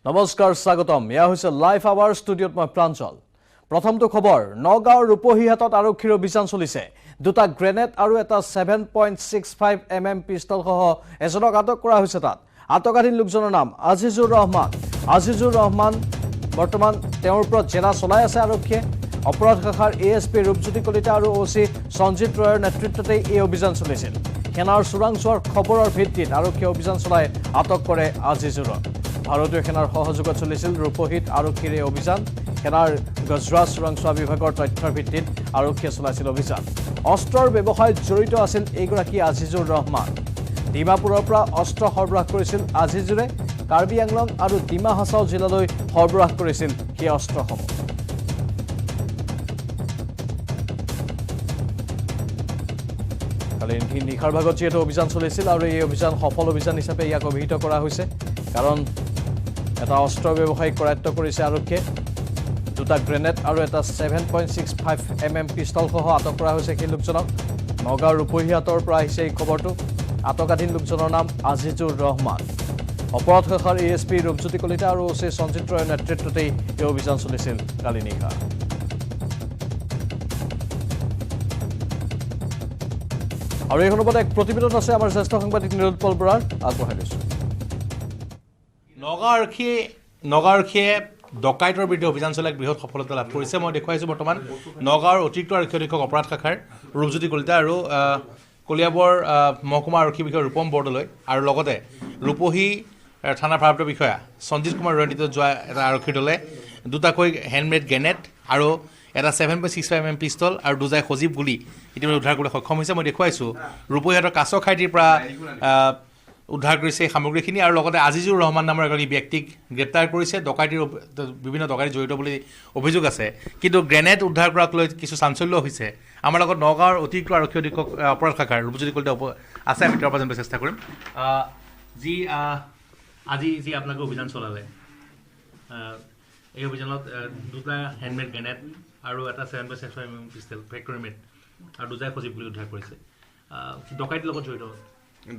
নমস্কাৰ স্বাগতম ইয়া হৈছে লাইভ আৱাৰ ষ্টুডিঅ'ত মই প্ৰাঞ্জল প্ৰথমটো খবৰ নগাঁৱৰ ৰূপহীহাটত আৰক্ষীৰ অভিযান চলিছে দুটা গ্ৰেনেড আৰু এটা 7.65 mm পিস্তল সহ এজনক আটক কৰা হৈছে তাত আটকাধীন লোকজনৰ নাম আজিজুৰ ৰহমান বৰ্তমান তেওঁৰ ওপৰত জেৰা চলাই আছে আৰক্ষীয়ে অপৰাধ শাখাৰ এএছপি ৰূপজ্যোতি কলিতা আৰু ওসি সঞ্জিত ৰয়ৰ নেতৃত্বতে এই অভিযান চলিছিল সেনাৰ চোৰাংচোৱাৰ খবৰৰ ভিত্তিত আৰক্ষীয়ে অভিযান চলাই আটক কৰে আজিজুৰক ভাৰতীয় সেনাৰ সহযোগত চলিছিল ৰূপহীত আৰক্ষীৰ এই অভিযান সেনাৰ গজৰা চোৰাংচোৱা বিভাগৰ তথ্যৰ ভিত্তিত আৰক্ষীয়ে চলাইছিল অভিযান অস্ত্ৰৰ ব্যৱসায়ত জড়িত আছিল এইগৰাকী আজিজুৰ ৰহমান ডিমাপুৰৰ পৰা অস্ত্ৰ সৰবৰাহ কৰিছিল আজিজুৰে কাৰ্বি আংলং আৰু ডিমা হাছাও জিলালৈ সৰবৰাহ কৰিছিল সেই অস্ত্ৰসমূহ কালি নিশাৰ ভাগত যিহেতু অভিযান চলিছিল আৰু এই অভিযান সফল অভিযান হিচাপে ইয়াক অভিহিত কৰা হৈছে কাৰণ এটা অস্ত্ৰ ব্যৱসায়িক কৰায়ত্ব কৰিছে আৰক্ষীয়ে দুটা গ্ৰেনেড আৰু এটা 7.65 mm পিস্তল সহ আটক কৰা হৈছে সেই লোকজনক নগাঁৱৰ ৰূপহীহাটৰ পৰা আহিছে এই খবৰটো আটকাধীন লোকজনৰ নাম আজিজুৰ ৰহমান অপৰাধ শাখাৰ এএছপি ৰূপজ্যোতি কলিতা আৰু ওসি সঞ্জিত ৰয়ৰ নেতৃত্বতেই এই অভিযান চলিছিল কালি নিশা আৰু এই অনুপাতে এক প্ৰতিবেদন আছে আমাৰ জ্যেষ্ঠ সাংবাদিক নিৰুৎপল বৰাৰ আগবঢ়াই দিছোঁ নগাঁও আৰক্ষীয়ে ডকাইতৰ বিৰুদ্ধে অভিযান চলাই বৃহৎ সফলতা লাভ কৰিছে মই দেখুৱাইছোঁ বৰ্তমান নগাঁৱৰ অতিৰিক্ত আৰক্ষী অধীক্ষক অপৰাধ শাখাৰ ৰূপজ্যোতি কলিতা আৰু কলিয়াবৰ মহকুমা আৰক্ষী বিষয়া ৰূপম বৰদলৈ আৰু লগতে ৰূপহী থানাৰ ভাৰপ্ৰাপ্ত বিষয়া সঞ্জিত কুমাৰ ৰয়ৰ নেতৃত্বত যোৱা এটা আৰক্ষীৰ দলে দুটাকৈ হেণ্ডমেড গ্ৰেনেড আৰু এটা 7.65 mm পিস্তল আৰু দুজাই সজীৱ গুলী ইতিমধ্যে উদ্ধাৰ কৰিবলৈ সক্ষম হৈছে মই দেখুৱাইছোঁ ৰূপহীহাটৰ কাছখাইটিৰ পৰা উদ্ধাৰ কৰিছে এই সামগ্ৰীখিনি আৰু লগতে আজিজুৰ ৰহমান নামৰ এগৰাকী ব্যক্তিক গ্ৰেপ্তাৰ কৰিছে ডকাইতিৰ বিভিন্ন ডকাইতি জড়িত বুলি অভিযোগ আছে কিন্তু গ্ৰেনেড উদ্ধাৰ কৰাক লৈ কিছু চাঞ্চল্য হৈছে আমাৰ লগত নগাঁৱৰ অতিৰিক্ত আৰক্ষী অধীক্ষক অপৰাধ শাখাৰ ৰূপজ্যোতি কলিতা আছে আমি তেওঁৰ পৰা জানিবলৈ চেষ্টা কৰিম আজি যি আপোনালোকে অভিযান চলালে এই অভিযানত দুটা হেণ্ডমেড গ্ৰেনেড আৰু এটা 7.65 mm পিস্তল ফেক্টৰী মেড আৰু দুজাই সজীৱ গুলী উদ্ধাৰ কৰিছে ডকাইতিৰ লগত জড়িত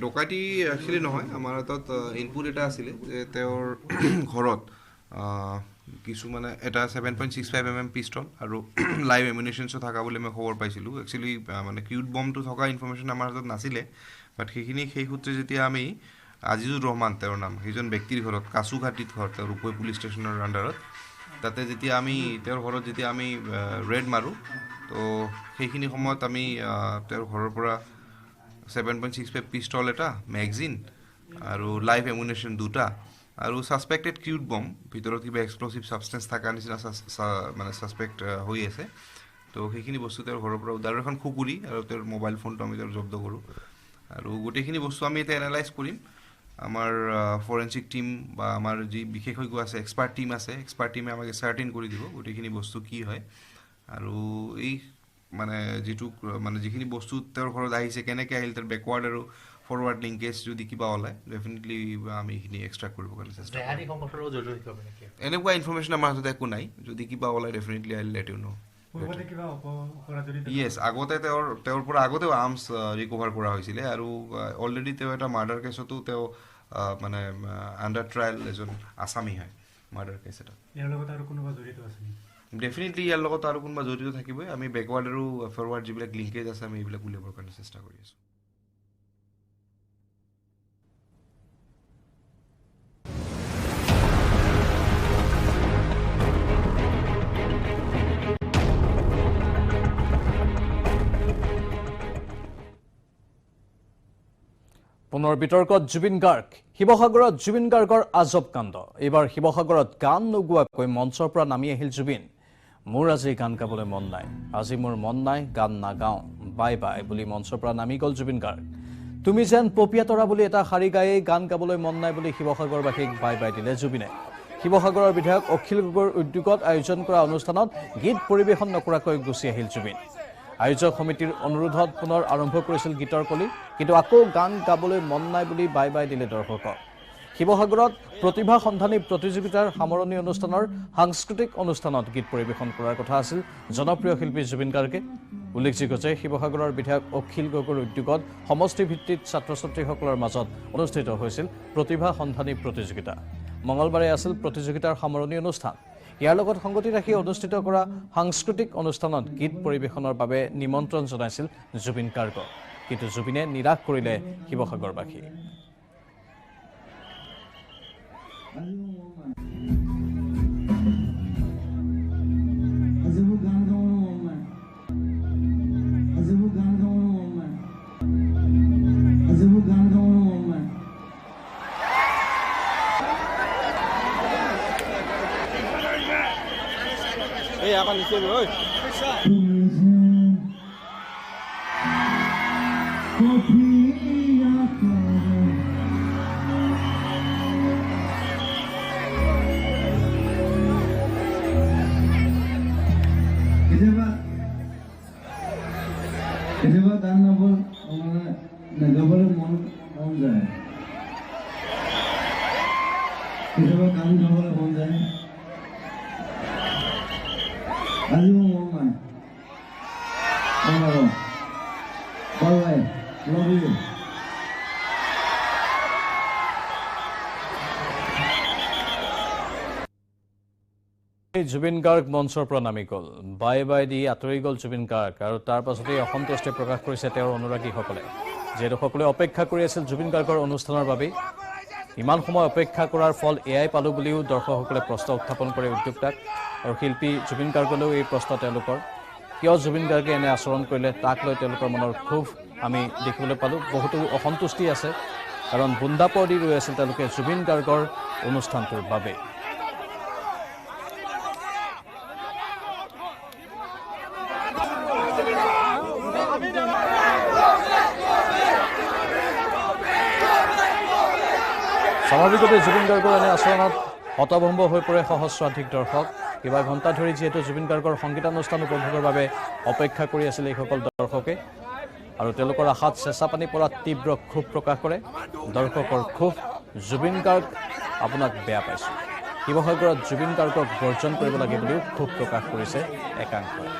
ডকাইতি একচুৱেলি নহয় আমাৰ হাতত ইনপুট এটা আছিলে যে তেওঁৰ ঘৰত কিছুমানে এটা 7.65 mm পিষ্টল আৰু লাইভ এমিউনিশ্যনছো থকা বুলি মই খবৰ পাইছিলোঁ একচুৱেলি মানে কিউট বমটো থকা ইনফৰ্মেশ্যন আমাৰ হাতত নাছিলে বাট সেই সূত্ৰে যেতিয়া আমি আজিজুৰ ৰহমান তেওঁৰ নাম সেইজন ব্যক্তিৰ ঘৰত কাছুঘাটিত ঘৰ তেওঁৰ ৰূপহী পুলিচ ষ্টেচনৰ আণ্ডাৰত তাতে যেতিয়া আমি তেওঁৰ ঘৰত যেতিয়া আমি ৰেড মাৰোঁ তো সেইখিনি সময়ত আমি তেওঁৰ ঘৰৰ পৰা 7.65 পিষ্টল এটা মেগজিন আৰু লাইভ এমুনেশ্যন দুটা আৰু ছাছপেক্টেড কিউট বম ভিতৰত কিবা এক্সপ্ল'চিভ ছাবষ্টেঞ্চ থকাৰ নিচিনা মানে ছাছপেক্ট হৈ আছে তো সেইখিনি বস্তু তেওঁৰ ঘৰৰ পৰা উদ্ধাৰ এখন খুকুৰি আৰু তেওঁৰ মোবাইল ফোনটো আমি তেওঁৰ জব্দ কৰোঁ আৰু গোটেইখিনি বস্তু আমি এতিয়া এনালাইজ কৰিম আমাৰ ফৰেনচিক টিম বা আমাৰ যি বিশেষজ্ঞ আছে এক্সপাৰ্ট টিমে আমাক চাৰ্টিন কৰি দিব গোটেইখিনি বস্তু কি হয় আৰু এই মানে যিখিনি বস্তু তেওঁৰ ঘৰত আহিছে কেনেকৈ আহিল তাৰ বেকৱাৰ্ড আৰু ফৰৱাৰ্ড লিংকেজ যদি কিবা ওলায় ডেফিনেটলি আমি এইখিনি এক্সট্ৰাক্ট কৰিবৰ কাৰণে চেষ্টা কৰিম এনেকুৱা ইনফৰ্মেশ্যন আমাৰ হাতত একো নাই যদি কিবা ওলায় definitely I will let you know' য়েছ আগতে তেওঁৰ পৰা আগতেও আৰ্মছ ৰিকভাৰ কৰা হৈছিলে আৰু অলৰেডি তেওঁ এটা মাৰ্ডাৰ কেছতো তেওঁ মানে আণ্ডাৰ ট্ৰায়েল এজন আছামী হয় মাৰ্ডাৰ কেছ এটা ডেফিনেটলি ইয়াৰ লগত আৰু কোনোবা জড়িত থাকিবই আমি বেকৱাৰ্ড আৰু ফৰৱাৰ্ড যিবিলাক লিংকেজ আছে আমি এইবিলাক উলিয়াবৰ কাৰণে চেষ্টা কৰি আছোঁ পুনৰ বিতৰ্কত জুবিন গাৰ্গ শিৱসাগৰত জুবিন গাৰ্গৰ আজব কাণ্ড এইবাৰ শিৱসাগৰত গান নোগোৱাকৈ মঞ্চৰ পৰা নামি আহিল জুবিন মোৰ আজি গান গাবলৈ মন নাই আজি মোৰ মন নাই গান নাগাওঁ বাই বাই বুলি মঞ্চৰ পৰা নামি গ'ল জুবিন গাৰ্গ তুমি যেন পপিয়া তৰা বুলি এটা শাৰী গায়েই গান গাবলৈ মন নাই বুলি শিৱসাগৰবাসীক বাই বাই দিলে জুবিনে শিৱসাগৰৰ বিধায়ক অখিল গগৈৰ উদ্যোগত আয়োজন কৰা অনুষ্ঠানত গীত পৰিৱেশন নকৰাকৈ গুচি আহিল জুবিন আয়োজক সমিতিৰ অনুৰোধত পুনৰ আৰম্ভ কৰিছিল গীতৰ কলি কিন্তু আকৌ গান গাবলৈ মন নাই বুলি বাই বাই দিলে দৰ্শকক শিৱসাগৰত প্ৰতিভা সন্ধানী প্ৰতিযোগিতাৰ সামৰণি অনুষ্ঠানৰ সাংস্কৃতিক অনুষ্ঠানত গীত পৰিৱেশন কৰাৰ কথা আছিল জনপ্ৰিয় শিল্পী জুবিন গাৰ্গে উল্লেখযোগ্য যে শিৱসাগৰৰ বিধায়ক অখিল গগৈৰ উদ্যোগত সমষ্টি ভিত্তিত ছাত্ৰ ছাত্ৰীসকলৰ মাজত অনুষ্ঠিত হৈছিল প্ৰতিভা সন্ধানী প্ৰতিযোগিতা মঙলবাৰে আছিল প্ৰতিযোগিতাৰ সামৰণি অনুষ্ঠান। ইয়াৰ লগত সংগতি ৰাখি অনুষ্ঠিত কৰা সাংস্কৃতিক অনুষ্ঠানত গীত পৰিৱেশনৰ বাবে নিমন্ত্ৰণ জনাইছিল জুবিন গাৰ্গক, কিন্তু জুবিনে নিৰাশ কৰিলে শিৱসাগৰবাসী। Hey, apa nih sih, boy? কেতিয়াবা গান নাগাবলৈ মন যায়, কেতিয়াবা গান গাবলৈ মন যায়। আজি মোৰ মন নাই। বাই লভ ইউ। জুবিন গাৰ্গ মঞ্চৰ পৰা নামি গ'ল। বাই বাই দি আঁতৰি গ'ল জুবিন গাৰ্গ, আৰু তাৰ পাছতেই অসন্তুষ্টি প্ৰকাশ কৰিছে তেওঁৰ অনুৰাগীসকলে, যিহেতু সকলোৱে অপেক্ষা কৰি আছিল জুবিন গাৰ্গৰ অনুষ্ঠানৰ বাবে। ইমান সময় অপেক্ষা কৰাৰ ফল এয়াই পালোঁ বুলিও দৰ্শকসকলে প্ৰশ্ন উত্থাপন কৰে উদ্যোক্তাক আৰু শিল্পী জুবিন গাৰ্গলৈও এই প্ৰশ্ন তেওঁলোকৰ। কিয় জুবিন গাৰ্গে এনে আচৰণ কৰিলে তাক লৈ তেওঁলোকৰ মনৰ ক্ষোভ আমি দেখিবলৈ পালোঁ। বহুতো অসন্তুষ্টি আছে, কাৰণ বুন্দাপৰ দি ৰৈ আছিল তেওঁলোকে জুবিন গাৰ্গৰ অনুষ্ঠানটোৰ বাবে। স্বাভাৱিকতে জুবিন গাৰ্গৰ এনে আচৰণত হতভম্ব হৈ পৰে সহস্ৰাধিক দৰ্শক। কিবা ঘণ্টা ধৰি যিহেতু জুবিন গাৰ্গৰ সংগীতানুষ্ঠান উপভোগৰ বাবে অপেক্ষা কৰি আছিল এইসকল দৰ্শকে, আৰু তেওঁলোকৰ আশাত চেঁচা পানী পৰাত তীব্ৰ ক্ষোভ প্ৰকাশ কৰে দৰ্শকৰ ক্ষোভ। জুবিন গাৰ্গ আপোনাক বেয়া পাইছোঁ, শিৱসাগৰত জুবিন গাৰ্গক বৰ্জন কৰিব লাগে বুলিও ক্ষোভ প্ৰকাশ কৰিছে একাংশই।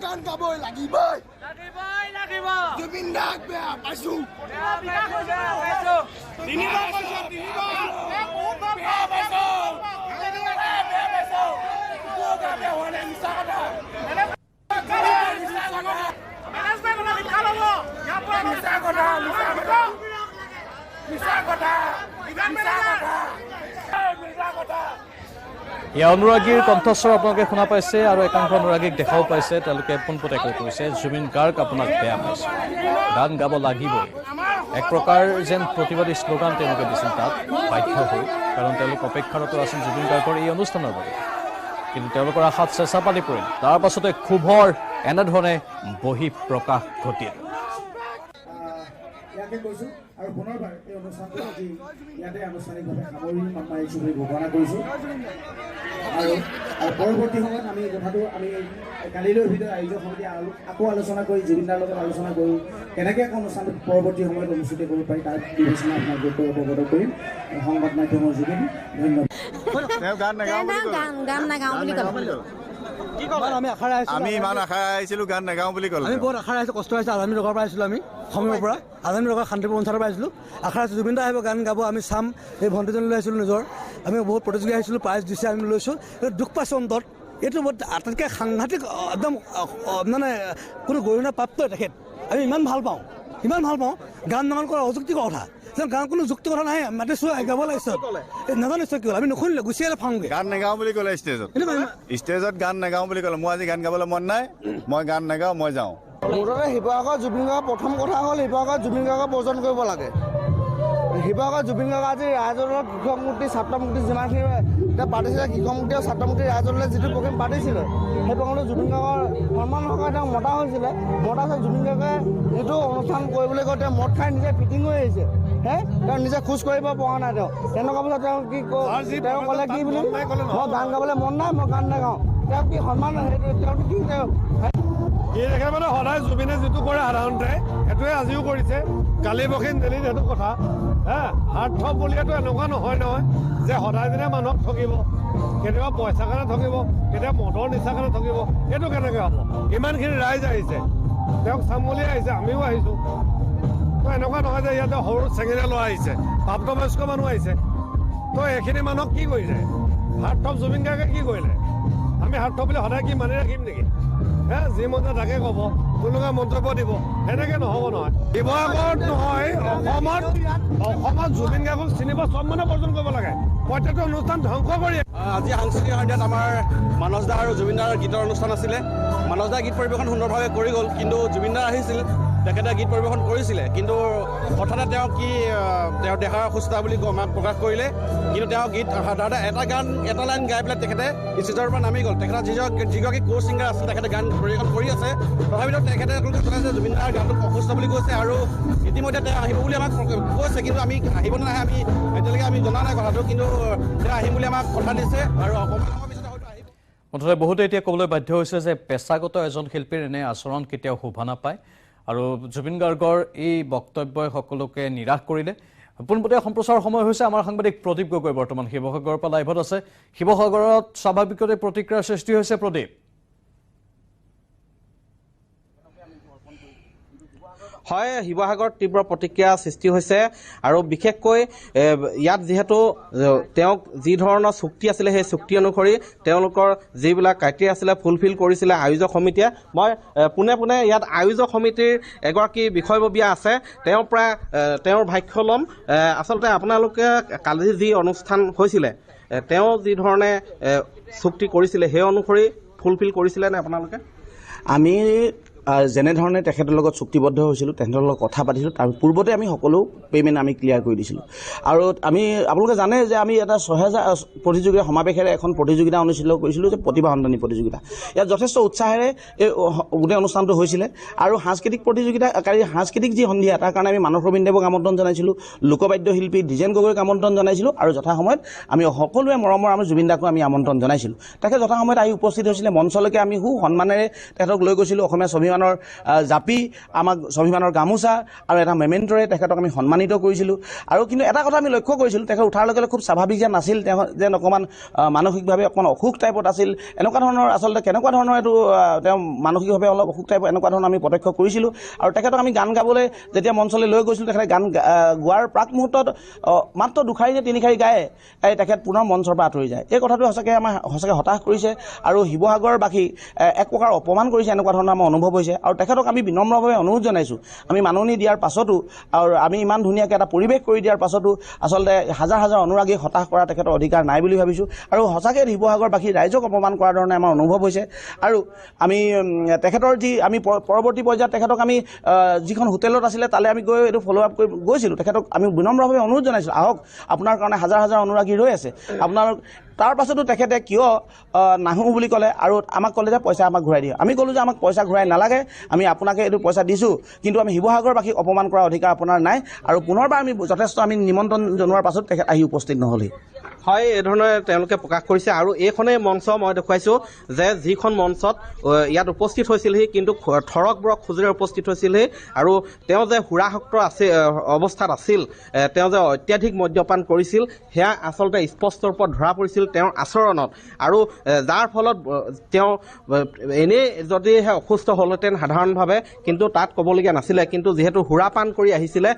গান গাবই লাগিবই, জুবিন দাক বেয়া পাইছো। ইয়াৰ অনুৰাগীৰ কণ্ঠস্বৰ আপোনালোকে শুনা পাইছে, আৰু একাংশ অনুৰাগীক দেখাও পাইছে। তেওঁলোকে পোনপটীয়াকৈ কৈছে জুবিন গাৰ্গ আপোনাক বেয়া পাইছে, গান গাব লাগিবই। এক প্ৰকাৰ যেন প্ৰতিবাদী শ্লোগান তেওঁলোকে দিছিল তাত বাধ্য হৈ, কাৰণ তেওঁলোক অপেক্ষাৰত আছিল জুবিন গাৰ্গৰ এই অনুষ্ঠানৰ বাবে। কিন্তু তেওঁলোকৰ আশাত চেঁচা পানী পৰিল। তাৰ পাছতে ক্ষোভৰ এনেধৰণে বহিঃপ্ৰকাশ ঘটিল। ইয়াকে কৈছোঁ আৰু পুনৰবাৰ এই অনুষ্ঠানটো আজি ইয়াতে আনুষ্ঠানিকভাৱে সামৰি মাৰিছোঁ বুলি ঘোষণা কৰিছোঁ। আৰু পৰৱৰ্তী সময়ত আমি কথাটো কালিলৈ ভিতৰত আয়োজক সমিতি আকৌ আলোচনা কৰি জুবিনদাৰ লগত আলোচনা কৰি কেনেকৈ অনুষ্ঠানটো পৰৱৰ্তী সময়ত অনুষ্ঠিত কৰিব পাৰি তাৰ বিবেচনা আপোনালোকে অৱগত কৰিম। সংবাদ মাধ্যমৰ যোগেদি ধন্যবাদ। আমি ইমান আশা আহিছিলোঁ গান নাগাওঁ বুলি ক'লে। আমি বহুত আশা আহিছোঁ, কষ্ট আহিছোঁ। আজামী ৰগৰ পৰা আহিছিলোঁ, আমি সময়ৰ পৰা আজামী ৰগৰ শান্তিপুৰ পঞ্চায়তৰ পৰা আহিছিলোঁ। আশা আহিছোঁ জুবিন দা আহিব, গান গাব, আমি চাম। এই ভণ্টিজনী লৈ আহিছিলোঁ নিজৰ, আমি বহুত প্ৰতিযোগী আহিছিলোঁ, প্ৰাইজ দিছে, আমি লৈছোঁ। দুখ পাইছোঁ অন্তত। এইটো আটাইতকৈ সাংঘাতিক, একদম মানে কোনো গৰিহণা প্ৰাপ্ত তেখেত। আমি ইমান ভাল পাওঁ, গান নামান কৰা অযুক্তিকৰ কথা। গান কোনো যুক্তি কথা নাই, মাতিছোঁ গাব লাগিছে, নাজানো কি হ'ল, আমি নুশুনিলোঁ, গুচি আহিলে ফাংগে। গান নাগাওঁ বুলি ক'লে ষ্টেজত গান নাগাওঁ বুলি ক'লে। মোৰ আজি গান গাবলৈ মন নাই, মই গান নাগাওঁ, মই যাওঁ। মুঠতে শিৱসাগৰ জুবিন গাৰ্গৰ প্ৰথম কথা হ'ল শিৱসাগৰত জুবিন গাৰ্গক বৰ্জন কৰিব লাগে। শিৱসাগৰত জুবিন গাৰ্গ আজি ৰাইজৰ লগত কৃষক মুক্তি, ছাত্ৰ মুক্তি যিমানখিনি এতিয়া পাতিছিলে, কৃষক মুক্তি আৰু ছাত্ৰ মুক্তি ৰাইজলৈ যিটো প্ৰগ্ৰেম পাতিছিলে, সেই প্ৰগ্ৰেমটো জুবিন গাৰ্গৰ সন্মান সহকাৰে তেওঁক মতা হৈছিলে। মতা হৈছে জুবিন গাৰ্গে যিটো অনুষ্ঠান কৰিবলৈ গৈ তেওঁ মদ খাই নিজে ফিটিং হৈ আহিছে। তেওঁ নিজে খোজ কৰিব পৰা নাই। তেনেকুৱা পিছত তেওঁ কি তেওঁ ক'লে কি বুলি, মই গান গাবলৈ মন নাই, মই গান নাগাওঁ। তেওঁ কি সন্মান, তেওঁ কি এই দেখে মানে সদায় জুবিনে যিটো কৰে সাধাৰণতে সেইটোৱে আজিও কৰিছে। কালি বসি নেলি সেইটো কথা হাৰ্থ বুলিয়েতো এনেকুৱা নহয় যে সদায় দিনে মানুহক ঠগিব কেতিয়াবা পইচাৰ কাৰণে ঠগিব কেতিয়াবা মদৰ নিচাৰ কাৰণে ঠগিব এইটো কেনেকৈ হ'ব ইমানখিনি ৰাইজ আহিছে তেওঁক চাম বুলি আহিছে আমিও আহিছোঁ তো এনেকুৱা নহয় যে ইয়াতে সৰু চেঙেলীয়া ল'ৰা আহিছে প্ৰাপ্তবয়স্ক মানুহ আহিছে তো এইখিনি মানুহক কি কৰিলে হাৰ্থ জুবিন গাৰ্গে কি কৰিলে আমি হাৰ্থ বুলি সদায় কি মানি ৰাখিম নেকি যি মন যায় তাকে ক'ব তেওঁলোকে মন্তব্য দিব সেনেকৈ নহ'ব নহয় শিৱসাগৰত নহয় অসমত জুবিন গাৰ্গক চিনিব চব মানুহে বৰ্জন কৰিব লাগে প্ৰত্যেকটো অনুষ্ঠান ধ্বংস কৰি আজি সাংস্কৃতিক সন্ধিয়াত আমাৰ মানস দা আৰু জুবিন দাৰ গীতৰ অনুষ্ঠান আছিলে মানস দা গীত পৰিৱেশন সুন্দৰভাৱে কৰি গ'ল কিন্তু জুবিন দা আহিছিল তেখেতে গীত পৰিৱেশন কৰিছিলে কিন্তু হঠাতে তেওঁ দেহাৰ অসুস্থতা বুলি প্ৰকাশ কৰিলে কিন্তু তেওঁ গীত সাধাৰণতে এটা লাইন গাই পেলাই তেখেতে ষ্টেজৰ পৰা নামি গ'ল তেখেতে যিগৰাকী কো ছিংগাৰ আছিল তেখেতে গান পৰিৱেশন কৰি আছে তথাপিতো তেখেতে জনাইছে যে জুবিন দাৰ গানটো অসুস্থ বুলি কৈছে আৰু ইতিমধ্যে তেওঁ আহিব বুলি আমাক কৈছে কিন্তু আমি আহিব নে নাহে এতিয়ালৈকে আমি জনা নাই কথাটো কিন্তু তেওঁ আহিম বুলি আমাক কথা দিছে আৰু মুঠতে বহুতে এতিয়া ক'বলৈ বাধ্য হৈছে যে পেছাগত এজন শিল্পীৰ এনে আচৰণ কেতিয়াও শোভা নাপায় আৰু জুবিন গাৰ্গৰ এই বক্তব্যই সকলোকে নিৰাশ কৰিলে পোনপটীয়া সম্প্ৰচাৰৰ সময় হৈছে আমাৰ সাংবাদিক প্ৰদীপ গগৈ বৰ্তমান শিৱসাগৰৰ পৰা লাইভত আছে শিৱসাগৰত স্বাভাৱিকতে প্ৰতিক্ৰিয়াৰ সৃষ্টি হৈছে প্ৰদীপ হয় শিৱসাগৰত তীব্ৰ প্ৰতিক্ৰিয়া সৃষ্টি হৈছে আৰু বিশেষকৈ ইয়াত যিহেতু তেওঁক যি ধৰণৰ চুক্তি আছিলে সেই চুক্তি অনুসৰি তেওঁলোকৰ যিবিলাক ক্ৰাইটেৰিয়া আছিলে ফুলফিল কৰিছিলে আয়োজক সমিতিয়ে মই পোনে ইয়াত আয়োজক সমিতিৰ এগৰাকী বিষয়ববীয়া আছে তেওঁৰ ভাষ্য ল'ম আচলতে আপোনালোকে কালি যি অনুষ্ঠান হৈছিলে তেওঁ যি ধৰণে চুক্তি কৰিছিলে সেই অনুসৰি ফুলফিল কৰিছিলে নে আপোনালোকে আমি যেনেধৰণে তেখেতৰ লগত চুক্তিবদ্ধ হৈছিলোঁ তেখেতৰ লগত কথা পাতিছিলোঁ তাৰ পূৰ্বতে আমি সকলো পে'মেণ্ট আমি ক্লিয়াৰ কৰি দিছিলোঁ আৰু আমি আপোনালোকে জানে যে আমি এটা 6000 প্ৰতিযোগিতা সমাৱেশেৰে এখন প্ৰতিযোগিতা অনুষ্ঠিত কৰিছিলোঁ যে প্ৰতিভা সন্ধানী প্ৰতিযোগিতা ইয়াত যথেষ্ট উৎসাহেৰে এই গোটেই অনুষ্ঠানটো হৈছিলে আৰু সাংস্কৃতিক যি সন্ধিয়া তাৰ কাৰণে আমি মানস ৰবীন্দ্ৰদেৱক আমন্ত্ৰণ জনাইছিলোঁ লোকবাদ্য শিল্পী দ্বিজেন গগৈক আমন্ত্ৰণ জনাইছিলোঁ আৰু যথাসময়ত আমি সকলোৱে মৰমৰ আমি জুবিন দাকো আমি আমন্ত্ৰণ জনাইছিলোঁ তেখেত যথাসময়ত আহি উপস্থিত হৈছিলে মঞ্চলৈকে আমি সন্মানেৰে তেখেতক লৈ গৈছিলোঁ অসমীয়া স্বাভিমানৰ জাপি আমাক স্বাভিমানৰ গামোচা আৰু এটা মেমেণ্টৰে তেখেতক আমি সন্মানিত কৰিছিলোঁ আৰু কিন্তু এটা কথা আমি লক্ষ্য কৰিছিলোঁ তেখেত উঠাৰ লগে লগে খুব স্বাভাৱিক যেন নাছিল তেওঁ যেন অকণমান মানসিকভাৱে অকণমান অসুখ টাইপত আছিল এনেকুৱা ধৰণৰ আচলতে কেনেকুৱা ধৰণৰ এইটো তেওঁ মানসিকভাৱে অলপ অসুখ টাইপ এনেকুৱা ধৰণৰ আমি প্ৰত্যক্ষ কৰিছিলোঁ আৰু তেখেতক আমি গান গাবলৈ যেতিয়া মঞ্চলৈ লৈ গৈছিলোঁ তেখেতে গান গোৱাৰ প্ৰাক মুহূৰ্তত মাত্ৰ দুখাৰী নে তিনিখাৰী গায়ে তেখেত পুনৰ মঞ্চৰ পৰা আঁতৰি যায় এই কথাটো সঁচাকৈ হতাশ কৰিছে আৰু শিৱসাগৰবাসী এক প্ৰকাৰ অপমান কৰিছে এনেকুৱা ধৰণৰ আমাৰ অনুভৱ হৈছে আৰু তেখেতক আমি বিনম্ৰভাৱে অনুৰোধ জনাইছোঁ আমি মাননি দিয়াৰ পাছতো আৰু আমি ইমান ধুনীয়াকৈ এটা পৰিৱেশ কৰি দিয়াৰ পাছতো আচলতে হাজাৰ অনুৰাগীক হতাশ কৰা তেখেতৰ অধিকাৰ নাই বুলি ভাবিছোঁ আৰু সঁচাকৈ শিৱসাগৰবাসী ৰাইজক অপমান কৰাৰ ধৰণে আমাৰ অনুভৱ হৈছে আৰু আমি তেখেতৰ যি আমি পৰৱৰ্তী পৰ্যায়ত তেখেতক আমি যিখন হোটেলত আছিলে তালৈ আমি গৈ এইটো ফ'ল' আপ কৰি গৈছিলোঁ তেখেতক আমি বিনম্ৰভাৱে অনুৰোধ জনাইছিলোঁ আহক আপোনাৰ কাৰণে হাজাৰ অনুৰাগী ৰৈ আছে আপোনাৰ তাৰ পাছতো তেখেতে কিয় নাহোঁ বুলি ক'লে আৰু আমাক ক'লে যে পইচা আমাক ঘূৰাই দিয়ে আমি ক'লোঁ যে আমাক পইচা ঘূৰাই নালাগে আমি আপোনাকে এইটো পইচা দিছোঁ কিন্তু আমি শিৱসাগৰবাসীক অপমান কৰাৰ অধিকাৰ আপোনাৰ নাই আৰু পুনৰবাৰ আমি যথেষ্ট আমি নিমন্ত্ৰণ জনোৱাৰ পাছত তেখেত আহি উপস্থিত নহ'লেই হয় এই ধৰণে তেওঁলোকে প্ৰকাশ কৰিছে আৰু এইখনেই মঞ্চ মই দেখুৱাইছোঁ যে যিখন মঞ্চত ইয়াত উপস্থিত হৈছিলহি কিন্তু থৰকবোৰক খোজেৰে উপস্থিত হৈছিলহি আৰু তেওঁ যে সুৰাসক্ত অৱস্থাত আছিল তেওঁ যে অত্যাধিক মদ্যপান কৰিছিল সেয়া আচলতে স্পষ্ট ৰূপত ধৰা পৰিছিল তেওঁৰ আচৰণত আৰু যাৰ ফলত তেওঁ এনেই যদিহে অসুস্থ হ'লহেঁতেন সাধাৰণভাৱে কিন্তু তাত ক'বলগীয়া নাছিলে কিন্তু যিহেতু সুৰাপান কৰি আহিছিলে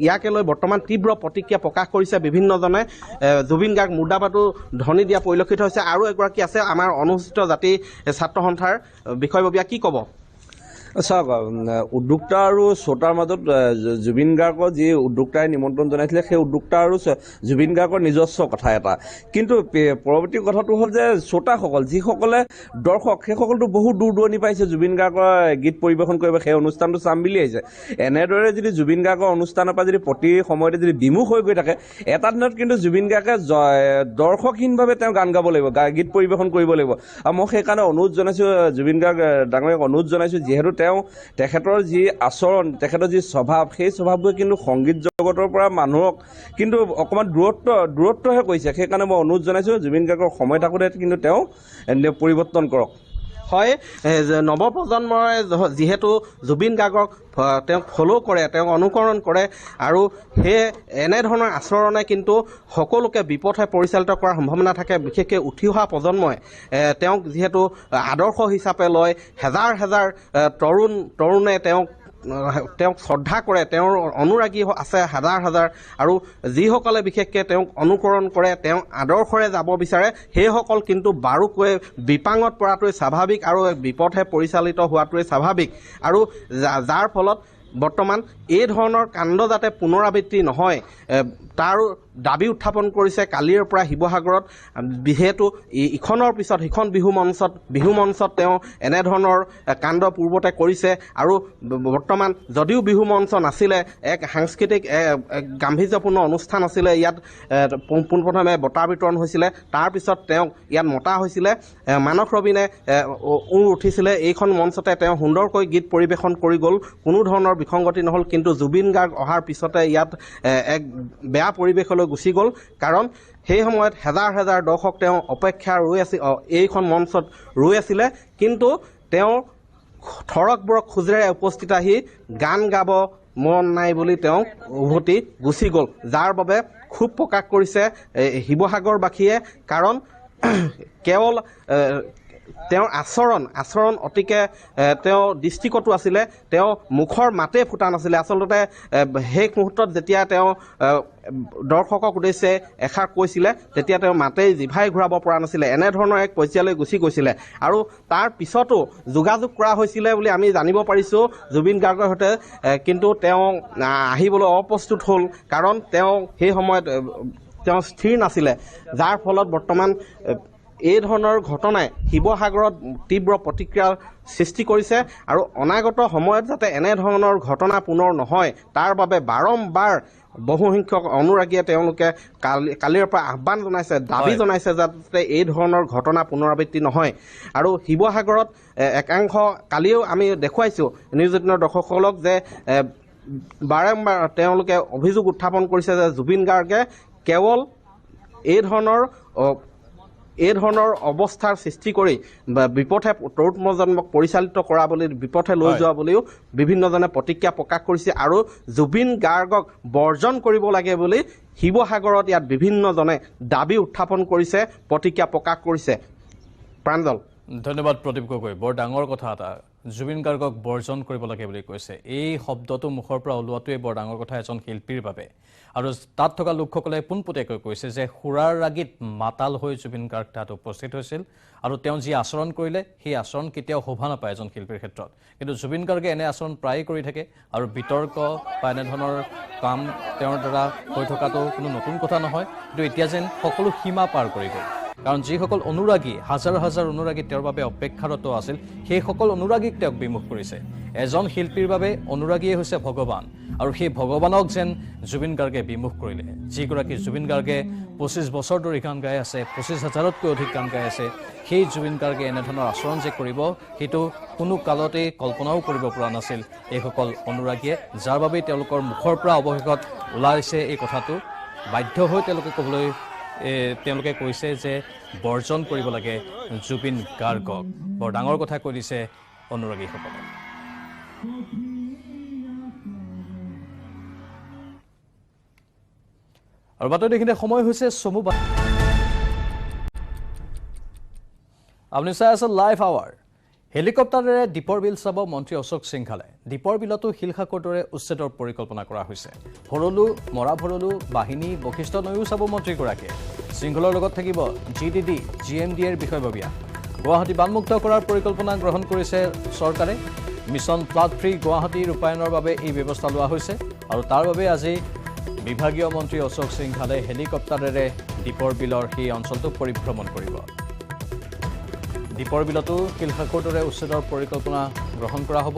ইয়াকে লৈ বৰ্তমান তীব্ৰ প্ৰতিক্ৰিয়া প্ৰকাশ কৰিছে বিভিন্নজনে জুবিন গাৰ্গ মুৰ্দাবাদো ধ্বনি দিয়া পৰিলক্ষিত হৈছে আৰু এগৰাকী আছে আমাৰ অনুসূচিত জাতি ছাত্ৰ সন্থাৰ বিষয়ববীয়া কি ক'ব চাওক উদ্যোক্তা আৰু শ্ৰোতাৰ মাজত জুবিন গাৰ্গৰ যি উদ্যোক্তাই নিমন্ত্ৰণ জনাইছিলে সেই উদ্যোক্তা আৰু জুবিন গাৰ্গৰ নিজস্ব কথা এটা কিন্তু পৰৱৰ্তী কথাটো হ'ল যে শ্ৰোতাসকল যিসকলে দৰ্শক সেইসকলতো বহুত দূৰ দূৰণি পাইছে জুবিন গাৰ্গৰ গীত পৰিৱেশন কৰিব সেই অনুষ্ঠানটো চাম বুলি আহিছে এনেদৰে যদি জুবিন গাৰ্গৰ অনুষ্ঠানৰ পৰা যদি প্ৰতি সময়তে যদি বিমুখ হৈ গৈ থাকে এটা দিনত কিন্তু জুবিন গাৰ্গে দৰ্শকহীনভাৱে তেওঁ গান গাব লাগিব গীত পৰিৱেশন কৰিব লাগিব আৰু মই সেইকাৰণে অনুৰোধ জনাইছোঁ জুবিন গাৰ্গ ডাঙৰীয়াক অনুৰোধ জনাইছোঁ যিহেতু তেখেতৰ যি আচৰণ তেখেতৰ যি স্বভাৱ সেই স্বভাৱবোৰে কিন্তু সংগীত জগতৰ পৰা মানুহক কিন্তু অকণমান দূৰত্বহে কৰিছে সেইকাৰণে মই অনুৰোধ জনাইছোঁ জুবিন গাৰ্গৰ সময় থাকোঁতে কিন্তু তেওঁ পৰিৱৰ্তন কৰক হয় নৱপ্ৰজন্মই যিহেতু জুবিন গাৰ্গক তেওঁক ফ'ল' কৰে, তেওঁক অনুকৰণ কৰে আৰু সেই এনেধৰণৰ আচৰণে কিন্তু সকলোকে বিপথে পৰিচালিত কৰাৰ সম্ভাৱনা থাকে। বিশেষকৈ উঠি অহা প্ৰজন্মই তেওঁক যিহেতু আদৰ্শ হিচাপে লয়, হেজাৰ হেজাৰ তৰুণে তেওঁক শ্ৰদ্ধা কৰে, তেওঁৰ অনুৰাগী আছে হাজাৰ হাজাৰ, আৰু যিসকলে বিশেষকৈ তেওঁক অনুকৰণ কৰে, তেওঁ আদৰ্শৰে যাব বিচাৰে, সেইসকল কিন্তু বাৰুকৈ বিপাঙত পৰাটোৱে স্বাভাৱিক আৰু বিপথে পৰিচালিত হোৱাটোৱে স্বাভাৱিক। আৰু যাৰ ফলত বৰ্তমান এই ধৰণৰ কাণ্ড যাতে পুনৰাবৃত্তি নহয় তাৰ দাবী উত্থাপন কৰিছে কালিৰ পৰা শিৱসাগৰত। যিহেতু ইখনৰ পিছত সিখন বিহু মঞ্চত তেওঁ এনেধৰণৰ কাণ্ড পূৰ্বতে কৰিছে, আৰু বৰ্তমান যদিও বিহু মঞ্চ নাছিলে, এক সাংস্কৃতিক গাম্ভীৰ্যপূৰ্ণ অনুষ্ঠান আছিলে, ইয়াত পোনপ্ৰথমে বঁটা বিতৰণ হৈছিলে, তাৰপিছত তেওঁক ইয়াত মতা হৈছিলে, মানস ৰবীনে উঠিছিলে এইখন মঞ্চতে, তেওঁ সুন্দৰকৈ গীত পৰিৱেশন কৰি গ'ল, কোনো ধৰণৰ বিসংগতি নহ'ল। কিন্তু জুবিন গাৰ্গ অহাৰ পিছতে ইয়াত এক বেয়া পৰিৱেশলৈ গুচি গ'ল, কাৰণ সেই সময়ত হেজাৰ হেজাৰ দৰ্শক তেওঁ অপেক্ষা এইখন মঞ্চত ৰৈ আছিলে, কিন্তু তেওঁ থৰকবোৰক খোজেৰে উপস্থিত আহি গান গাব মন নাই বুলি তেওঁ উভতি গুচি গ'ল, যাৰ বাবে ক্ষোভ প্ৰকাশ কৰিছে শিৱসাগৰবাসীয়ে। কাৰণ কেৱল তেওঁৰ আচৰণ অতিকে তেওঁ দৃষ্টিকটু আছিলে, তেওঁ মুখৰ মাতে ফুটা নাছিলে। আচলতে শেষ মুহূৰ্তত যেতিয়া তেওঁ দৰ্শকক উদ্দেশ্যে এষাৰ কৈছিলে, তেতিয়া তেওঁ মাতেই জিভাই ঘূৰাব পৰা নাছিলে, এনেধৰণৰ এক পৰ্যায়লৈ গুচি গৈছিলে। আৰু তাৰ পিছতো যোগাযোগ কৰা হৈছিলে বুলি আমি জানিব পাৰিছোঁ জুবিন গাৰ্গৰ সৈতে, কিন্তু তেওঁ আহিবলৈ অপ্ৰস্তুত হ'ল, কাৰণ তেওঁ সেই সময়ত তেওঁ স্থিৰ নাছিলে, যাৰ ফলত বৰ্তমান এই ধৰণৰ ঘটনাই শিৱসাগৰত তীব্ৰ প্ৰতিক্ৰিয়াৰ সৃষ্টি কৰিছে। আৰু অনাগত সময়ত যাতে এনেধৰণৰ ঘটনা পুনৰ নহয়, তাৰ বাবে বাৰম্বাৰ বহুসংখ্যক অনুৰাগীয়ে তেওঁলোকে কালিৰ পৰা আহ্বান জনাইছে, দাবী জনাইছে যাতে এই ধৰণৰ ঘটনা পুনৰাবৃত্তি নহয়। আৰু শিৱসাগৰত একাংশ কালিও আমি দেখুৱাইছোঁ নিউজ 18 দৰ্শকসকলক যে বাৰম্বাৰ তেওঁলোকে অভিযোগ উত্থাপন কৰিছে যে জুবিন গাৰ্গে কেৱল এই ধৰণৰ অৱস্থাৰ সৃষ্টি কৰি বিপথে তৰুণ প্ৰজন্মক পৰিচালিত কৰা বুলি, বিপথে লৈ যোৱা বুলিও বিভিন্নজনে প্ৰতিক্ৰিয়া প্ৰকাশ কৰিছে। আৰু জুবিন গাৰ্গক বৰ্জন কৰিব লাগে বুলি শিৱসাগৰত ইয়াত বিভিন্নজনে দাবী উত্থাপন কৰিছে, প্ৰতিক্ৰিয়া প্ৰকাশ কৰিছে। প্ৰাঞ্জল, ধন্যবাদ প্ৰদীপ গগৈ। বৰ ডাঙৰ কথা এটা, জুবিন গাৰ্গক বৰ্জন কৰিব লাগে বুলি কৈছে। এই শব্দটো মুখৰ পৰা ওলোৱাটোৱে বৰ ডাঙৰ কথা এজন শিল্পীৰ বাবে। আৰু তাত থকা লোকসকলে পোনপটীয়াকৈ কৈছে যে সুৰাৰ ৰাগীত মাতাল হৈ জুবিন গাৰ্গ তাত উপস্থিত হৈছিল, আৰু তেওঁ যি আচৰণ কৰিলে সেই আচৰণ কেতিয়াও শোভা নাপায় এজন শিল্পীৰ ক্ষেত্ৰত। কিন্তু জুবিন গাৰ্গে এনে আচৰণ প্ৰায়ে কৰি থাকে, আৰু বিতৰ্ক বা এনেধৰণৰ কাম তেওঁৰ দ্বাৰা হৈ থকাটো কোনো নতুন কথা নহয়। কিন্তু এতিয়া যেন সকলো সীমা পাৰ কৰি গ'ল, কাৰণ যিসকল অনুৰাগী, হাজাৰ হাজাৰ অনুৰাগী তেওঁৰ বাবে অপেক্ষাৰত আছিল, সেইসকল অনুৰাগীক তেওঁক বিমুখ কৰিছে। এজন শিল্পীৰ বাবে অনুৰাগীয়ে হৈছে ভগৱান, আৰু সেই ভগৱানক যেন জুবিন গাৰ্গে বিমুখ কৰিলে। যিগৰাকী জুবিন গাৰ্গে 25 বছৰ ধৰি গান গাই আছে, 25,000তকৈ অধিক গান গাই আছে, সেই জুবিন গাৰ্গে এনেধৰণৰ আচৰণ যে কৰিব, সেইটো কোনো কালতেই কল্পনাও কৰিব পৰা নাছিল এইসকল অনুৰাগীয়ে, যাৰ বাবে তেওঁলোকৰ মুখৰ পৰা অৱশেষত ওলাইছে এই কথাটো। বাধ্য হৈ তেওঁলোকে কৈছে যে বৰ্জন কৰিব লাগে জুবিন গাৰ্গক। বৰ ডাঙৰ কথা কৈ দিছে অনুৰাগীসকলে। আৰু বাতৰি দেখিলে সময় হৈছে চমু। আপুনি চাই আছে লাইভ আৱাৰ। হেলিকপ্টাৰেৰে দীপৰ বিল চাব মন্ত্ৰী অশোক সিংঘালে। দীপৰ বিলতো শিলশাকৰ দৰে উচ্ছেদৰ পৰিকল্পনা কৰা হৈছে। ভৰলু, মৰা ভৰলু, বাহিনী, বশিষ্ঠ নৈও চাব মন্ত্ৰীগৰাকীয়ে। শৃংখলৰ লগত থাকিব GDD, GMDৰ বিষয়ববীয়া। গুৱাহাটী বানমুক্ত কৰাৰ পৰিকল্পনা গ্ৰহণ কৰিছে চৰকাৰে। মিছন ফ্লাড ফ্ৰী গুৱাহাটী ৰূপায়ণৰ বাবে এই ব্যৱস্থা লোৱা হৈছে, আৰু তাৰ বাবে আজি বিভাগীয় মন্ত্ৰী অশোক সিংঘালে হেলিকপ্টাৰেৰে দীপৰ বিলৰ সেই অঞ্চলটো পৰিভ্ৰমণ কৰিব। দীপৰ বিলতো শিলশাকৰ দৰে উচ্ছেদৰ পৰিকল্পনা গ্ৰহণ কৰা হ'ব।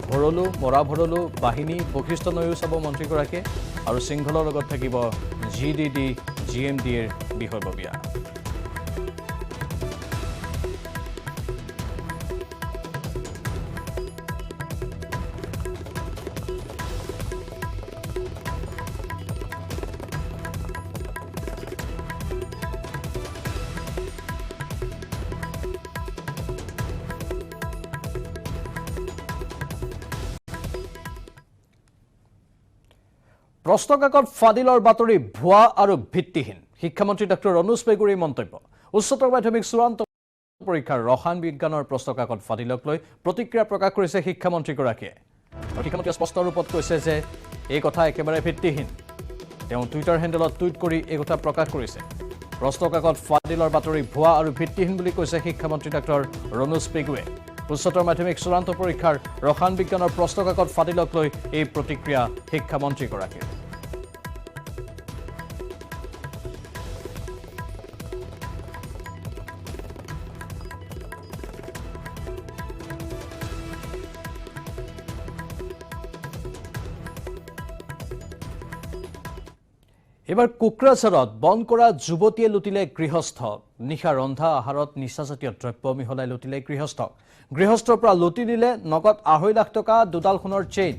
ভৰলু, মৰা ভৰলু, বাহিনী, বশিষ্ঠ নৈও চাব মন্ত্ৰীগৰাকীয়ে, আৰু শৃংখলৰ লগত থাকিব GDD, GMDৰ বিষয়ববীয়া। প্ৰশ্নকাকত ফাদিলৰ বাতৰি ভুৱা আৰু ভিত্তিহীন শিক্ষামন্ত্ৰী ডক্টৰ ৰণোজ পেগুৰীৰ মন্তব্য উচ্চতৰ মাধ্যমিক চূড়ান্ত পৰীক্ষাৰ ৰসায়ন বিজ্ঞানৰ প্ৰশ্নকাকত ফাদিলক লৈ প্ৰতিক্ৰিয়া প্ৰকাশ কৰিছে শিক্ষামন্ত্ৰীগৰাকীয়ে শিক্ষামন্ত্ৰীয়ে স্পষ্ট ৰূপত কৈছে যে এই কথা একেবাৰে ভিত্তিহীন তেওঁ টুইটাৰ হেণ্ডেলত টুইট কৰি এই কথা প্ৰকাশ কৰিছে প্ৰশ্নকাকত ফাদিলৰ বাতৰি ভুৱা আৰু ভিত্তিহীন বুলি কৈছে শিক্ষামন্ত্ৰী ডক্টৰ ৰণোজ পেগুৱে উচ্চতৰ মাধ্যমিক চূড়ান্ত পৰীক্ষাৰ ৰসায়ন বিজ্ঞানৰ প্ৰশ্নকাকত ফাদিলক লৈ এই প্ৰতিক্ৰিয়া শিক্ষামন্ত্ৰীগৰাকীৰ এবাৰ কোকৰাঝাৰত বন কৰা যুৱতীয়ে লুটিলে গৃহস্থক নিশা ৰন্ধা আহাৰত নিচাজাতীয় দ্ৰব্য মিহলাই লুটিলে গৃহস্থৰ পৰা লুটি নিলে নগদ 2.5 লাখ টকা দুডাল সোণৰ চেইন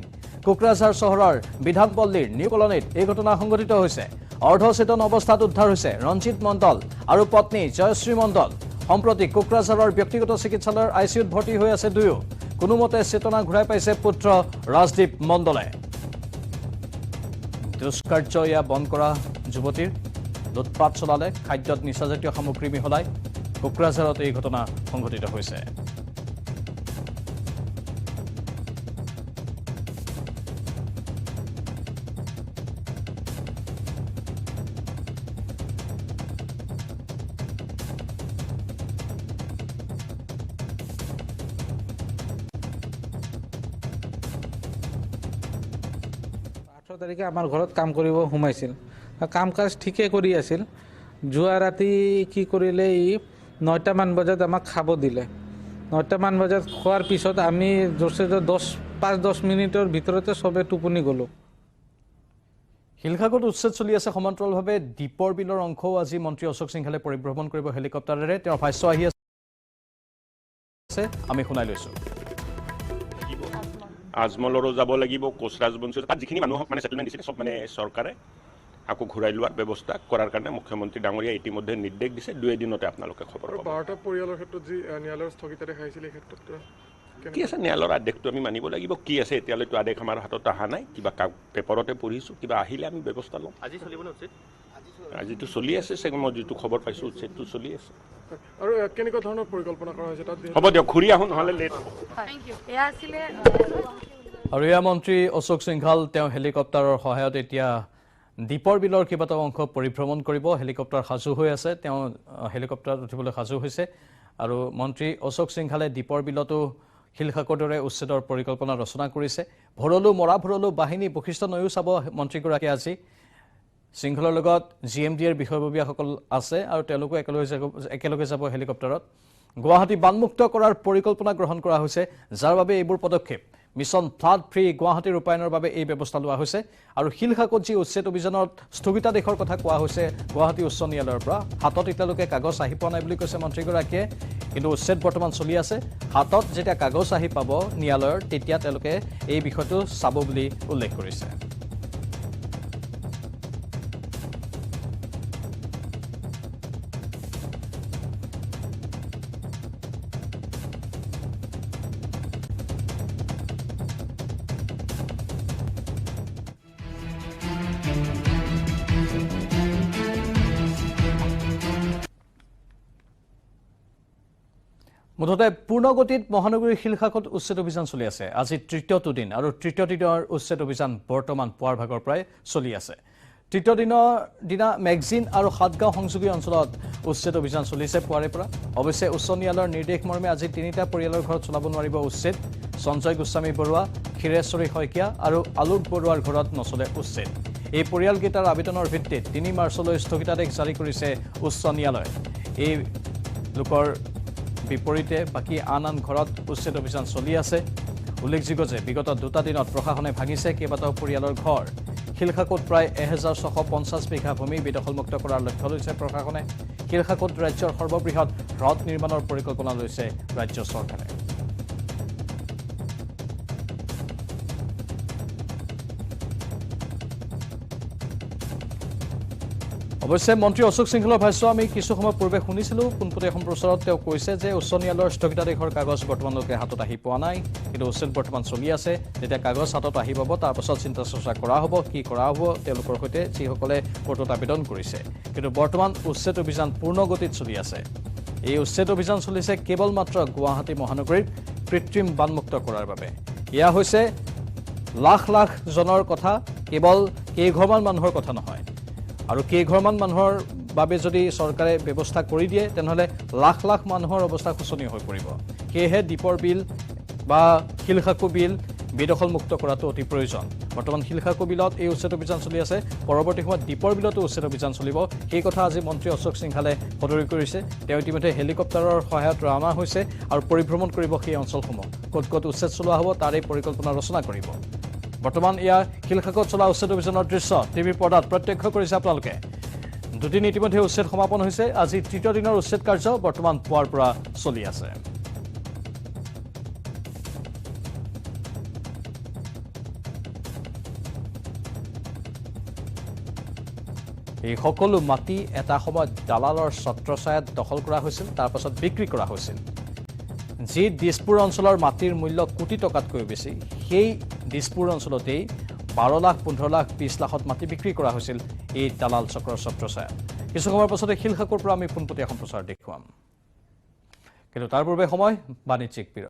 কোকৰাঝাৰ চহৰৰ বিধানপল্লীৰ নিউ কলনীত এই ঘটনা সংঘটিত হৈছে অৰ্ধচেতন অৱস্থাত উদ্ধাৰ হৈছে ৰঞ্জিত মণ্ডল আৰু পত্নী জয়শ্ৰী মণ্ডল সম্প্ৰতি কোকৰাঝাৰৰ ব্যক্তিগত চিকিৎসালয়ৰ আইচিইউত ভৰ্তি হৈ আছে দুয়ো কোনোমতে চেতনা ঘূৰাই পাইছে পুত্ৰ ৰাজদীপ মণ্ডলে দুষ্কাৰ্য ইয়া বন কৰা যুৱতীৰ লুটপাট চলালে খাদ্যত নিচাজাতীয় সামগ্ৰী মিহলাই কোকৰাঝাৰত এই ঘটনা সংঘটিত হৈছে তাৰিখে আমাৰ ঘৰত কাম কৰিব সোমাইছিল কাম কাজ ঠিকে কৰি আছিল যোৱা ৰাতি কি কৰিলে ই 9টামান বজাত আমাক খাব দিলে 9টামান বজাত খোৱাৰ পিছত আমি জোৰছে 5-10 মিনিটৰ ভিতৰতে সবে টোপনি গ'লো শিলখাগত উচ্ছেদ চলি আছে সমান্তৰালভাৱে দীপৰ বিলৰ অংশও আজি মন্ত্ৰী অশোক সিংহালে পৰিভ্ৰমণ কৰিব হেলিকপ্টাৰেৰে তেওঁৰ ভাষ্য আহি আছে আমি শুনাই লৈছো আজমলৰো যাব লাগিব কোচৰাজবংশী তাত যিখিনি মানুহক মানে সেটেলমেন্ট দিছিলে সব মানে চৰকাৰে আকৌ ঘূৰাই লোৱাৰ ব্যৱস্থা কৰাৰ কাৰণে মুখ্যমন্ত্ৰী ডাঙৰীয়া ইতিমধ্যে নিৰ্দেশ দিছে 2 দিনতে আপোনালোকে খবৰ পাব 12টা পৰিয়ালৰ ক্ষেত্ৰত যি ন্যায়ালয়ৰ স্থগিতাৰে খাইছিল এই ক্ষেত্ৰত কি আছে ন্যায়ালয়ৰ আদেশটো আমি মানিব লাগিব কি আছে এতিয়ালৈতো আদেশ আমাৰ হাতত অহা নাই কিবা পেপাৰতে পঢ়িছো কিবা আহিলে আমি ব্যৱস্থা ল'ম আজি চলিব না উচিত আজিতো চলি আছে মই যিটো খবৰ পাইছো উচিতটো চলি আছে আৰু কেনেকুৱা ধৰণৰ পৰিকল্পনা কৰা হৈছে তাত হ'ব দিয়ক ঘূৰি আহোঁ নহ'লে লেট আৰু এয়া মন্ত্ৰী অশোক সিংহাল তেওঁ হেলিকপ্টাৰৰ সহায়ত এতিয়া দীপৰ বিলৰ কেইবাটাও অংশ পৰিভ্ৰমণ কৰিব হেলিকপ্টাৰ সাজু হৈ আছে তেওঁ হেলিকপ্টাৰত উঠিবলৈ সাজু হৈছে আৰু মন্ত্ৰী অশোক সিংহালে দীপৰ বিলতো শিলখাকৰ দৰে উচ্ছেদৰ পৰিকল্পনা ৰচনা কৰিছে ভৰলু মৰা ভৰলু বাহিনী বশিষ্ঠ নৈও চাব মন্ত্ৰীগৰাকী আজি সিংহলৰ লগত জিএমডিৰ বিষয়ববীয়াসকল আছে আৰু তেওঁলোকে একেলগে যাব হেলিকপ্টাৰত গুৱাহাটী বানমুক্ত কৰাৰ পৰিকল্পনা গ্ৰহণ কৰা হৈছে যাৰ বাবে এইবোৰ পদক্ষেপ মিছন ফ্লাড ফ্ৰী গুৱাহাটী ৰূপায়ণৰ বাবে এই ব্যৱস্থা লোৱা হৈছে আৰু শিলখাকত যি উচ্ছেদ অভিযানত স্থগিতাদেশৰ কথা কোৱা হৈছে গুৱাহাটী উচ্চ ন্যায়ালয়ৰ পৰা হাতত এতিয়ালৈকে কাগজ আহি পোৱা নাই বুলি কৈছে মন্ত্ৰীগৰাকীয়ে কিন্তু উচ্ছেদ বৰ্তমান চলি আছে হাতত যেতিয়া কাগজ আহি পাব ন্যায়ালয়ৰ তেতিয়া তেওঁলোকে এই বিষয়টো চাব বুলি উল্লেখ কৰিছে মুঠতে পূৰ্ণগতিত মহানগৰীৰ শিলখাকত উচ্ছেদ অভিযান চলি আছে আজি তৃতীয়টো দিন আৰু তৃতীয় দিনৰ উচ্ছেদ অভিযান বৰ্তমান পুৱাৰ ভাগৰ পৰাই চলি আছে তৃতীয় দিনৰ দিনা মেগজিন আৰু সাতগাঁও সংযোগী অঞ্চলত উচ্ছেদ অভিযান চলিছে পুৱাৰে পৰা অৱশ্যে উচ্চ ন্যায়ালয়ৰ নিৰ্দেশ মৰ্মে আজি 3টা পৰিয়ালৰ ঘৰত চলাব নোৱাৰিব উচ্ছেদ সঞ্জয় গোস্বামী বৰুৱা ক্ষীৰেশ্বৰী শইকীয়া আৰু আলোক বৰুৱাৰ ঘৰত নচলে উচ্ছেদ এই পৰিয়ালকেইটাৰ আবেদনৰ ভিত্তিত 3 মাৰ্চলৈ স্থগিতাদেশ জাৰি কৰিছে উচ্চ ন্যায়ালয়ে এই লোকৰ বিপৰীতে বাকি আন ঘৰত উচ্ছেদ অভিযান চলি আছে উল্লেখযোগ্য যে বিগত 2টা দিনত প্ৰশাসনে ভাঙিছে কেইবাটাও পৰিয়ালৰ ঘৰ শিলখাকত প্ৰায় 1650 বিঘা ভূমি বেদখলমুক্ত কৰাৰ লক্ষ্য লৈছে প্ৰশাসনে শিলখাকত ৰাজ্যৰ সৰ্ববৃহৎ হ্ৰদ নিৰ্মাণৰ পৰিকল্পনা লৈছে ৰাজ্য চৰকাৰে অৱশ্যে মন্ত্ৰী অশোক সিংহলৰ ভাষ্য আমি কিছু সময় পূৰ্বে শুনিছিলোঁ পোনপটীয়া সম্প্ৰচাৰত তেওঁ কৈছে যে উচ্চ ন্যায়ালয়ৰ স্থগিতাদেশৰ কাগজ বৰ্তমানলৈকে হাতত আহি পোৱা নাই কিন্তু উচ্ছেদ বৰ্তমান চলি আছে যেতিয়া কাগজ হাতত আহি পাব তাৰপাছত চিন্তা চৰ্চা কৰা হ'ব কি কৰা হ'ব তেওঁলোকৰ সৈতে যিসকলে কোৰ্টত আবেদন কৰিছে কিন্তু বৰ্তমান উচ্ছেদ অভিযান পূৰ্ণ গতিত চলি আছে এই উচ্ছেদ অভিযান চলিছে কেৱল মাত্ৰ গুৱাহাটী মহানগৰীক কৃত্ৰিম বানমুক্ত কৰাৰ বাবে এয়া হৈছে লাখ লাখ জনৰ কথা কেৱল কেইঘৰমান মানুহৰ কথা নহয় আৰু কেইঘৰমান মানুহৰ বাবে যদি চৰকাৰে ব্যৱস্থা কৰি দিয়ে তেনেহ'লে লাখ লাখ মানুহৰ অৱস্থা শোচনীয় হৈ পৰিব সেয়েহে দীপৰ বিল বা শিলখাকু বিল বেদখলমুক্ত কৰাটো অতি প্ৰয়োজন বৰ্তমান শিলখাকু বিলত এই উচ্ছেদ অভিযান চলি আছে পৰৱৰ্তী সময়ত দীপৰ বিলতো উচ্ছেদ অভিযান চলিব সেই কথা আজি মন্ত্ৰী অশোক সিংহালে সদৰি কৰিছে তেওঁ ইতিমধ্যে হেলিকপ্টাৰৰ সহায়ত ৰাওনা হৈছে আৰু পৰিভ্ৰমণ কৰিব সেই অঞ্চলসমূহ ক'ত ক'ত উচ্ছেদ চলোৱা হ'ব তাৰে পৰিকল্পনা ৰচনা কৰিব বৰ্তমান ইয়াৰ শিলখাকুত চলা উচ্ছেদ অভিযানৰ দৃশ্য টিভিৰ পৰ্দাত প্ৰত্যক্ষ কৰিছে আপোনালোকে দুদিন ইতিমধ্যে উচ্ছেদ সমাপন হৈছে আজি তৃতীয় দিনৰ উচ্ছেদ কাৰ্য বৰ্তমান পুৱাৰ পৰা চলি আছে এই সকলো মাটি এটা সময়ত দালালৰ ছত্ৰছায়াত দখল কৰা হৈছিল তাৰ পাছত বিক্ৰী কৰা হৈছিল যি দিছপুৰ অঞ্চলৰ মাটিৰ মূল্য কোটি টকাতকৈ বেছি সেই দিছপুৰ অঞ্চলতেই 12 লাখ 15 লাখ 20 লাখত মাটি বিক্ৰী কৰা হৈছিল এই দালাল চক্ৰৰ ছত্ৰছায়াত কিছু সময়ৰ পাছতে শিলখাকুৰ পৰা আমি পোনপটীয়া সম্প্ৰচাৰ দেখুৱাম কিন্তু তাৰ পূৰ্বে সময় বাণিজ্যিক